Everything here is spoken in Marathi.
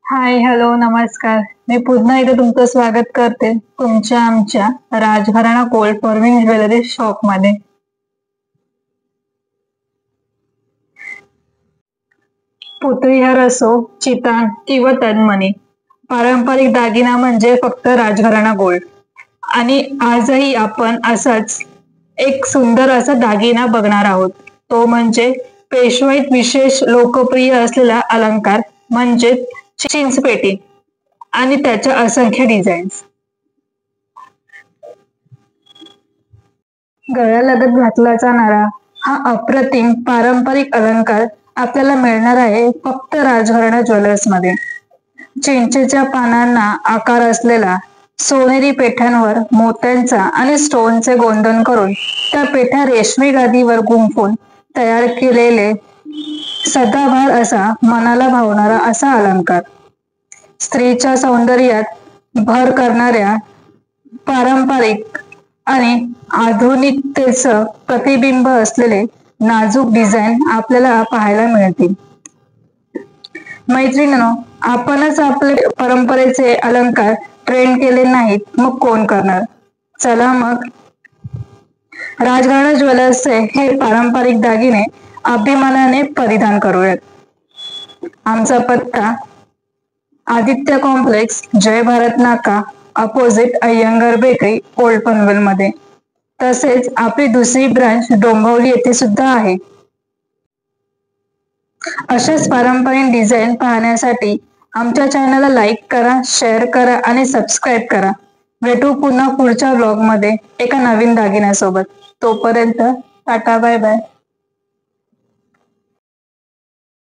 हाय हॅलो नमस्कार. मी पुन्हा एकदा तुमचं स्वागत करते तुमच्या आमच्या Rajgharana gold forming jewellery shop मध्ये. पुतळी हार असो, चितान किंवा तन्मणी, पारंपरिक दागिना म्हणजे फक्त राजघराणा गोल्ड. आणि आजही आपण असाच एक सुंदर असा दागिना बघणार आहोत. तो म्हणजे पेशवाईत विशेष लोकप्रिय असलेला अलंकार म्हणजे चिंचपेटी आणि त्याच्या असंख्य डिझाईन्स. गळ्यालगत घातला जाणारा हा अप्रतिम पारंपरिक अलंकार आपल्याला मिळणार आहे फक्त राजघराणा ज्वेलर्स मध्ये. चिंचेच्या पानांना आकार असलेला सोनेरी पेठ्यांवर मोत्यांचा आणि स्टोनचे गोंधन करून त्या पेठ्या रेशमी गादीवर गुंफून तयार केलेले सदाबहार असा मनाला भावणारा असा अलंकार. स्त्रीच्या सौंदर्यात भर करणाऱ्या पारंपरिक आणि आधुनिकतेचं प्रतिबिंब असलेले नाजूक डिझाईन आपल्याला पाहायला मिळतील. मैत्रिणींनो, आपणच आपले परंपरेचे अलंकार ट्रेंड केले नाहीत मग कोण करणार. चला मग राजघराणा ज्वेलर्सचे हे पारंपरिक दागिने अभिमानाने परिधान करूयात. आमचा पत्ता आदित्य कॉम्प्लेक्स, जय भारत नाका, opposite Iyengar bakery, old Panvel मध्ये. तसेच आपली दुसरी ब्रांच डोंबिवली येथे सुद्धा आहे. अशाच पारंपरिक डिझाईन पाहण्यासाठी आमच्या चॅनलला लाईक करा, शेअर करा आणि सबस्क्राईब करा. भेटू पुन्हा पुढच्या ब्लॉग मध्ये एका नवीन दागिन्यासोबत. तोपर्यंत टाटा बाय बाय.